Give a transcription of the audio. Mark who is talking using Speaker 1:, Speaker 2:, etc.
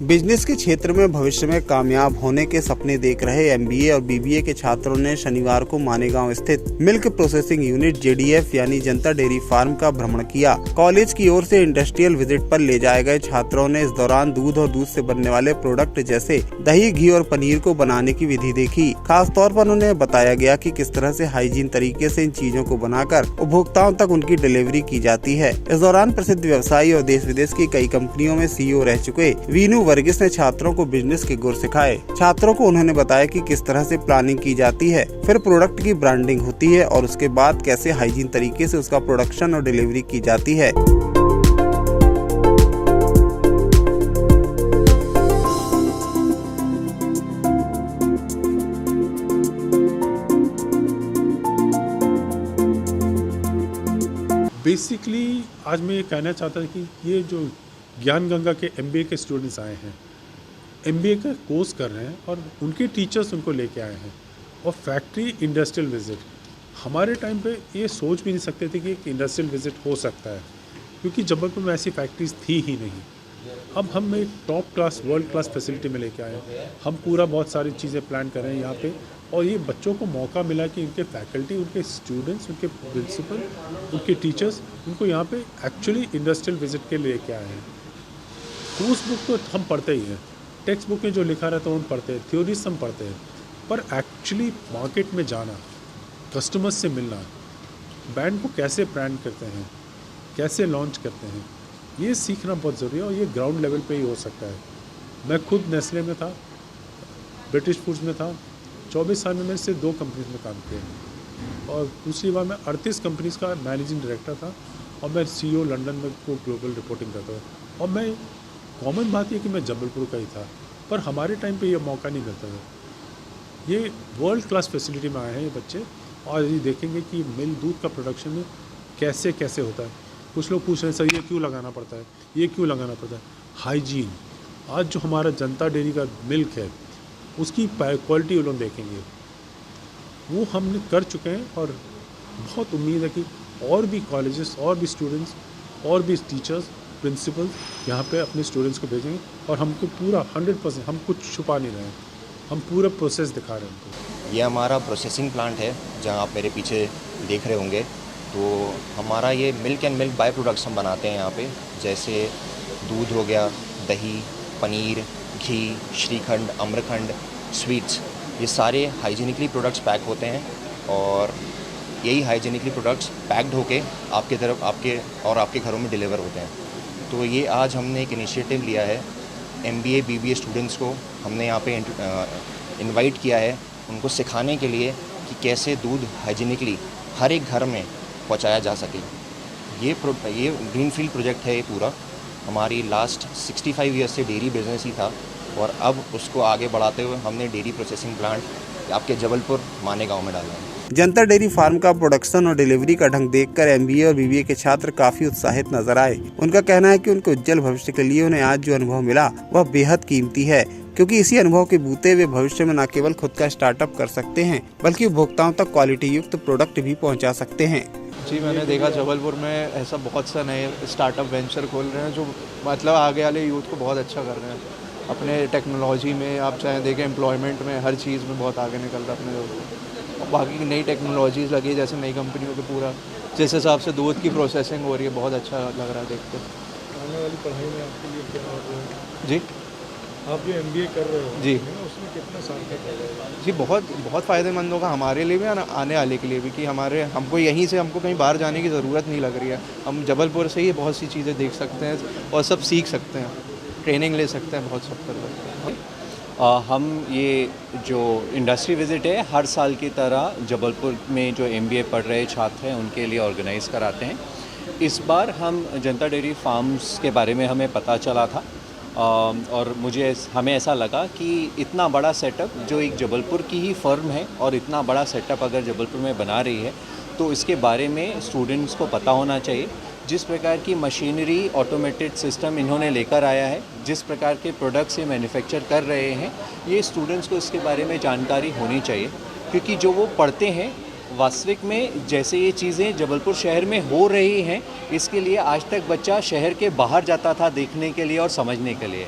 Speaker 1: Business के क्षेत्र में भविष्य में कामयाब होने के सपने देख रहे एमबीए और बीबीए के छात्रों ने शनिवार को मानेगांव स्थित मिल्क प्रोसेसिंग यूनिट जेडीएफ यानी जनता डेयरी फार्म का भ्रमण किया। कॉलेज की ओर से इंडस्ट्रियल विजिट पर ले जाए गए छात्रों ने इस दौरान दूध और दूध से बनने वाले प्रोडक्ट जैसे दही, घी और पनीर को बनाने की विधि देखी। खास तौर पर उन्हें बताया गया कि किस तरह से हाइजीन तरीके से इन चीजों को बनाकर उपभोक्ताओं तक उनकी डिलीवरी की जाती है। इस दौरान प्रसिद्ध व्यवसायी और देश विदेश की कई कंपनियों में सीईओ रह चुके वीनू वर्गीस ने छात्रों को बिजनेस के गुर सिखाए। छात्रों को उन्होंने बताया कि किस तरह से प्लानिंग की जाती है, फिर प्रोडक्ट की ब्रांडिंग होती है और उसके बाद कैसे हाइजीन तरीके से उसका प्रोडक्शन और डिलीवरी की जाती है।
Speaker 2: बेसिकली आज मैं ये कहना चाहता था कि ये जो ज्ञान गंगा के एमबीए के स्टूडेंट्स आए हैं, एमबीए का कोर्स कर रहे हैं और उनके टीचर्स उनको लेके आए हैं और फैक्ट्री इंडस्ट्रियल विज़िट, हमारे टाइम पे ये सोच भी नहीं सकते थे कि एक इंडस्ट्रियल विज़िट हो सकता है, क्योंकि जबलपुर में ऐसी फैक्ट्रीज थी ही नहीं। अब हम एक top class world class facility में लेके आए हैं। हम पूरा बहुत सारी चीज़ें प्लान कर रहे हैं यहाँ पे और ये बच्चों को मौका मिला कि उनके फैकल्टी, उनके स्टूडेंट्स, उनके प्रिंसिपल, उनके टीचर्स उनको यहाँ पे एक्चुअली इंडस्ट्रियल विज़िट के लिए लेके आए हैं। कोर्स बुक तो हम पढ़ते ही हैं, टेक्स्ट बुक में जो लिखा रहता है हम पढ़ते हैं, थ्योरीज हम पढ़ते हैं, पर एक्चुअली मार्केट में जाना, कस्टमर्स से मिलना, ब्रांड को कैसे ब्रांड करते हैं, कैसे लॉन्च करते हैं, ये सीखना बहुत ज़रूरी है और ये ग्राउंड लेवल पे ही हो सकता है। मैं खुद नेस्ले में था, ब्रिटिश फूड्स में था, 24 साल में मैंने सिर्फ 2 कंपनीज में काम किया और दूसरी बार मैं 38 कंपनीज़ का मैनेजिंग डायरेक्टर था और मैं सीईओ लंदन में को ग्लोबल रिपोर्टिंग करता था। और मैं कॉमन बात ये कि मैं जबलपुर का ही था, पर हमारे टाइम पे ये मौका नहीं मिलता था। ये वर्ल्ड क्लास फैसिलिटी में आए हैं ये बच्चे और ये देखेंगे कि मिल दूध का प्रोडक्शन में कैसे कैसे होता है। कुछ लोग पूछ रहे हैं सर ये क्यों लगाना पड़ता है, ये क्यों लगाना पड़ता है। हाइजीन, आज जो हमारा जनता डेयरी का मिल्क है उसकी क्वालिटी वो लोग देखेंगे, वो हमने कर चुके हैं और बहुत उम्मीद है कि और भी कॉलेजेस और भी स्टूडेंट्स और भी टीचर्स, प्रिंसिपल्स यहाँ पे अपने स्टूडेंट्स को भेजेंगे और हमको पूरा 100%, हम कुछ छुपा नहीं रहे हैं, हम पूरा प्रोसेस दिखा रहे हैं उनको।
Speaker 3: ये हमारा प्रोसेसिंग प्लांट है जहाँ आप मेरे पीछे देख रहे होंगे। तो हमारा ये milk and milk by products हम बनाते हैं यहाँ पे, जैसे दूध हो गया, दही, पनीर, घी, श्रीखंड, आम्रखंड, स्वीट्स, ये सारे हाइजीनिकली प्रोडक्ट्स पैक होते हैं और यही हाइजीनिकली प्रोडक्ट्स पैक्ड होके आपके तरफ आपके घरों में डिलीवर होते हैं। तो ये आज हमने एक इनिशिएटिव लिया है, एमबीए बीबीए स्टूडेंट्स को हमने यहाँ पे इनवाइट किया है, उनको सिखाने के लिए कि कैसे दूध हाइजीनिकली हर एक घर में पहुँचाया जा सके। ये ग्रीनफील्ड प्रोजेक्ट है। ये पूरा हमारी लास्ट 65 ईयर्स से डेयरी बिजनेस ही था और अब उसको आगे बढ़ाते हुए हमने डेयरी प्रोसेसिंग प्लांट आपके जबलपुर मानेगांव में डाला है।
Speaker 1: जनता डेयरी फार्म का प्रोडक्शन और डिलीवरी का ढंग देखकर एमबीए और बीबीए के छात्र काफी उत्साहित नजर आए। उनका कहना है कि उनके उज्जवल भविष्य के लिए उन्हें आज जो अनुभव मिला वह बेहद कीमती है, क्योंकि इसी अनुभव के बूते वे भविष्य में न केवल खुद का स्टार्टअप कर सकते हैं बल्कि उपभोक्ताओं तक क्वालिटी युक्त प्रोडक्ट भी पहुँचा सकते हैं।
Speaker 4: जी, मैंने देखा जबलपुर में ऐसा बहुत सा नए स्टार्टअप वेंचर खोल रहे हैं जो मतलब आगे वाले यूथ को बहुत अच्छा कर रहे हैं। अपने टेक्नोलॉजी में आप चाहे देखें, एम्प्लॉयमेंट में, हर चीज़ में बहुत आगे निकल रहा है अपने लोग। और बाकी नई टेक्नोलॉजीज़ लगी, जैसे नई कंपनियों के पूरा जिस हिसाब से दूध की प्रोसेसिंग हो रही है, बहुत अच्छा लग रहा है देख के।
Speaker 2: आने वाली पढ़ाई में आपके लिए क्या हो?
Speaker 4: जी,
Speaker 2: आप जो एमबीए कर रहे हो
Speaker 4: जी,
Speaker 2: उसमें कितना साल का कर रहे हो?
Speaker 4: जी, बहुत फ़ायदेमंद होगा हमारे लिए भी और आने वाले के लिए भी, कि हमको यहीं से हमको कहीं बाहर जाने की ज़रूरत नहीं लग रही है। हम जबलपुर से ही बहुत सी चीज़ें देख सकते हैं और सब सीख सकते हैं, ट्रेनिंग ले सकते हैं बहुत सब कर सकते हैं।
Speaker 5: हम ये जो इंडस्ट्री विज़िट है हर साल की तरह जबलपुर में जो एमबीए पढ़ रहे छात्र हैं उनके लिए ऑर्गेनाइज़ कराते हैं। इस बार हम जनता डेयरी फार्म्स के बारे में हमें पता चला था और हमें ऐसा लगा कि इतना बड़ा सेटअप जो एक जबलपुर की ही फर्म है और इतना बड़ा सेटअप अगर जबलपुर में बना रही है तो इसके बारे में स्टूडेंट्स को पता होना चाहिए। जिस प्रकार की मशीनरी, ऑटोमेटेड सिस्टम इन्होंने लेकर आया है, जिस प्रकार के प्रोडक्ट्स ये मैन्युफैक्चर कर रहे हैं, ये स्टूडेंट्स को इसके बारे में जानकारी होनी चाहिए, क्योंकि जो वो पढ़ते हैं वास्तविक में जैसे ये चीज़ें जबलपुर शहर में हो रही हैं, इसके लिए आज तक बच्चा शहर के बाहर जाता था देखने के लिए और समझने के लिए।